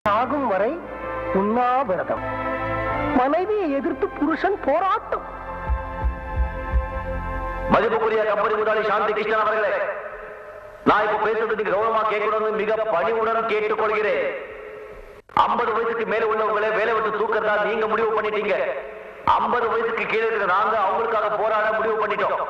சாகும் வரை உண்ணாவிரதம். மனைவியை எதிர்த்து புருஷன் போராட்டம். மதிப்புக்குரிய கம்பெனி முதலாளி சாந்தி கிருஷ்ணன் அவர்களே, நான் இப்ப பேசுறது நீங்க கௌரவமா கேட்கணும்னு மிக பணிவுடன் கேட்டுக்கொள்கிறேன். 50 வயசுக்கு மேல உள்ளவங்களே வேலை விட்டு தூக்கறதா நீங்க முடிவு பண்ணிட்டீங்க. 50 வயசுக்கு கீழே இருக்கிற நாங்க அவங்களுக்காக போராட முடிவு பண்ணிட்டோம்.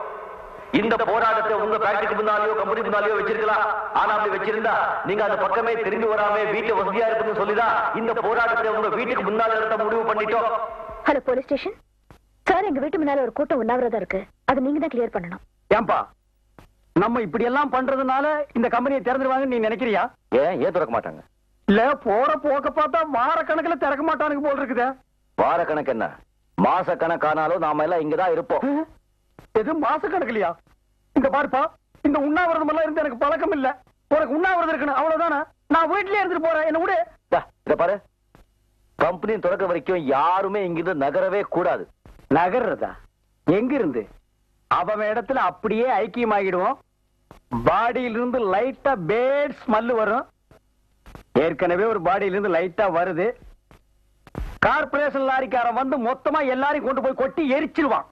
இந்த போராட்டத்தை உங்க ஃபேக்டரிக்கு முன்னாலேயோ கம்பெனி முன்னாலேயோ வச்சிருக்கலாம். ஆனா அப்படி வச்சிருந்தா நீங்க அந்த பக்கமே திரும்பி வராம வீட்டுல வசதியா இருக்குன்னு சொல்லிதான் இந்த போராட்டத்தை உங்க வீட்டுக்கு முன்னால நடத்த முடிவு பண்ணிட்டோம். ஹலோ போலீஸ் ஸ்டேஷன் சார், எங்க வீட்டு முன்னால ஒரு கூட்டம் உண்ணாவிரதம் இருக்கு. அது நீங்க தான் கிளியர் பண்ணணும். ஏன்பா நம்ம இப்படி எல்லாம் பண்றதுனால இந்த கம்பெனியை திறந்துருவாங்கன்னு நீ நினைக்கிறியா? ஏன் திறக்க மாட்டாங்க? இல்ல போற போக்க பார்த்தா வார கணக்குல திறக்க மாட்டானுங்க போல் இருக்குதே. வார கணக்கு என்ன, மாச கணக்கானாலும் நாம எல்லாம் இங்கதான் இருப்போம். எது மாச கணக்குலையா? இந்த பாருப்பா, இந்த உண்ணாவிரதம் எல்லாம் இருந்து எனக்கு பழக்கம் இல்ல. உனக்கு உண்ணாவிரதம் இருக்கணும் அவ்வளவுதானே. நான் வீட்லயே இருந்துட்டு போறேன், என்ன விடு. இத பாரு, கம்பெனி திறக்க வரைக்கும் யாருமே இங்கிருந்து நகரவே கூடாது. நகர்றதா? எங்க இருந்து? அவன் இடத்துல அப்படியே ஐக்கியமாகிடுவோம். பாடியிலிருந்து லைட்டா பேட் ஸ்மெல் வரும். ஏற்கனவே ஒரு பாடியிலிருந்து லைட்டா வருது. கார்பரேஷன் லாரிக்காரன் வந்து மொத்தமா எல்லாரையும் கொண்டு போய் கொட்டி எரிச்சிருவான்.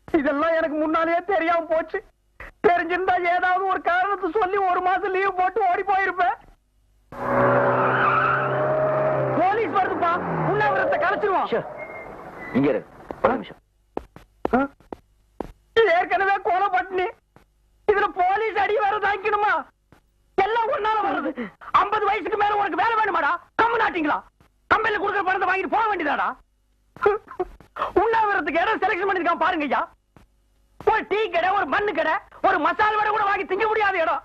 இதெல்லாம் எனக்கு முன்னாலேயே தெரியாம போச்சு. தெரிஞ்சிருந்தா ஏதாவது ஒரு காரணத்தை சொல்லி ஒரு மாசம் லீவ் போட்டு ஓடி போயிருப்பேன். போலீஸ் வருதுப்பா, உண்ணாவிரதத்தை கலைச்சிருவான். இங்க இரு ஒரு நிமிஷம். ஏற்கனவே கொலை பட்டினி, இதுல போலீஸ் அடி வேற தாங்கிக்கணுமா? எல்லாம் ஒன்னால வருது. 50 வயசுக்கு மேல உனக்கு வேலை வேணுமாடா? கம்மு நாட்டிங்களா? கம்பெனில கொடுக்குற பணத்தை வாங்கிட்டு போக வேண்டியதாடா. உண்ணாவிரதத்துக்கு இடம் செலக்ஷன் பண்ணிருக்கான் பாருங்க ஐயா. ஒரு டீ கடை, ஒரு மண்ணு கடை, ஒரு மசால் வடை கூட வாங்கி திங்க முடியாத இடம்.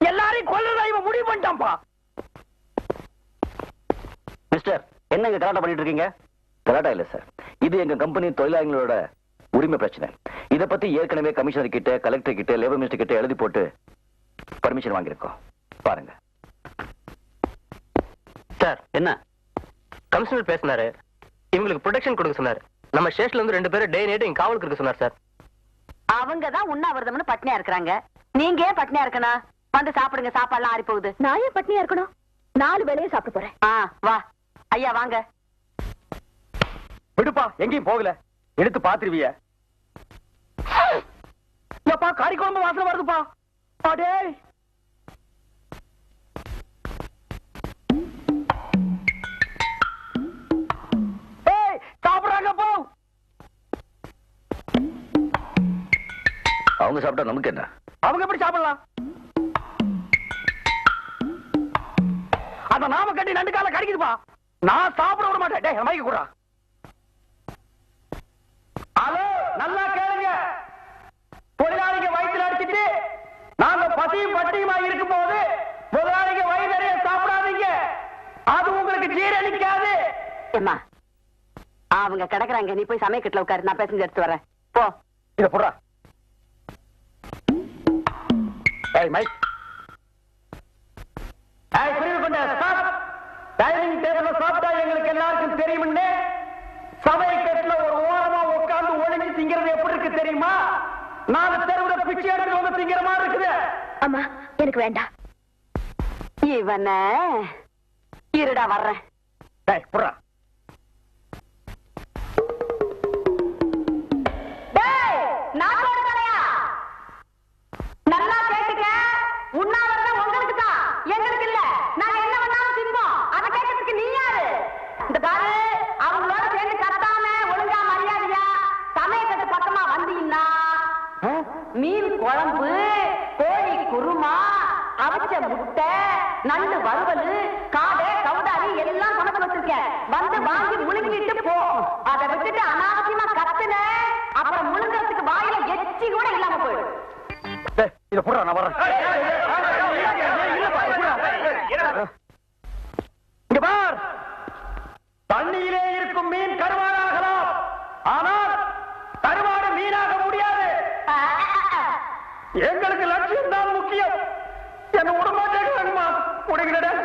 எல்லாரையும் கொல்றதா இவன் முடிவு பண்ணிட்டான்ப்பா. மிஸ்டர், என்ன இங்க கலாட்டா பண்ணிட்டு இருக்கீங்க? கலாட்டா இல்ல சார், இது எங்க கம்பெனி தொழிலாளர்களோட உரிமை பிரச்சனை. இத பத்தி ஏற்கனவே கமிஷனர் கிட்ட, கலெக்டர் கிட்ட, லேபர் மினிஸ்டர் கிட்ட எழுதி போட்டு பர்மிஷன் வாங்கியிருக்கோம். பாருங்க சார். என்ன கமிஷனர் பேசினாரு, இவங்களுக்கு ப்ரொடெக்ஷன் கொடுக்க சொன்னாரு. நம்ம ஸ்டேஷன்ல இருந்து 2 பேரும் டே நைட் இங்க காவலுக்கு இருக்க சொன்னார் சார். அவங்க தான் உண்ணாவிரதம்னு பட்னியா இருக்கிறாங்க. நீங்க ஏன் பட்னியா இருக்கணும்? வந்து சாப்பிடுங்க, சாப்பாடுலாம் ஆறி போகுது. நான் ஏன் பட்னியா இருக்கணும்? 4 வேளையே சாப்பிட்டு போறேன். வா ஐயா வாங்க. விடுப்பா, எங்கேயும் போகல. எடுத்து பாத்துருவிய. காரி குழம்பு வாசனை வருதுப்பா. அடே சாப்பிடுறாங்க போ. அவங்க சாப்பிட்டா நமக்கு என்ன? அவங்க எப்படி சாப்பிடலாம்? அத நாம கட்டி 2 கால கடிக்குதுப்பா. நான் சாப்பிட விட மாட்டேன். டேய் மைக்கு குடுறா. ஹலோ, நல்லா கேளுங்க. தொழிலாளிங்க வயிற்றுல அடிச்சிட்டு நாங்க பசியும் பட்டியுமா இருக்கும் போது முதலாளிங்க வயிறு நிறைய சாப்பிடாதீங்க. அது உங்களுக்கு ஜீரணிக்காது. ஏம்மா, அவங்க கிடக்குறாங்க, நீ போய் சமயக்கட்டுல உட்காரு, நான் பேசஞ்சு எடுத்து வரேன். போ. இத போடுறா. ஏய் மைக். ஏய் புரியுது கொண்ட ஸ்டாப். டைனிங் டேபிள்ல சாப்பிட்டா எங்களுக்கு எல்லாருக்கும் தெரியும்னு சமயக்கட்டுல ஒரு ஓரமா உட்கார்ந்து ஒளிஞ்சு திங்கிறது எப்படி இருக்கு தெரியுமா? 4 தெருவுல பிச்சை எடுத்து வந்து திங்கிற மாதிரி இருக்குது. அம்மா எனக்கு வேண்டாம். இவன இருடா வர்றேன். ஏய் புறா. நல்லா கேட்டுக்க. உண்ணாவிரதம் உங்களுக்கு தான், எங்களுக்கு இல்ல. நாங்க என்ன வேணாலும் தின்போம். அதை கேட்கறதுக்கு நீ யாரு? இந்த பாரு, அவங்களோட சேர்ந்து கத்தாம ஒழுங்கா மரியாதையா சமயக்கட்டு பக்கமா வந்தீங்கன்னா மீன் குழம்பு, கோழி குருமா, அவிச்ச முட்டை, நண்டு வறுவல், காடை, கவுடாரி எல்லாம் சமைச்சு வச்சிருக்கேன். வந்து வாங்கி முழுங்கிட்டு போ. அதை விட்டுட்டு அனாவசியமா கத்துன அப்புறம் முழுங்கிறதுக்கு வாயில எச்சி கூட இல்லாம போயிடும். இத புறா, நான் வரேன். இங்க பார், தண்ணியிலே இருக்கும் மீன் கருவாடாகலாம், ஆனால் கருவாடு மீனாக முடியாது. எங்களுக்கு லட்சியம் தான் முக்கியம். என்ன உடம்பாட்டேங்க முடிகிறேன்.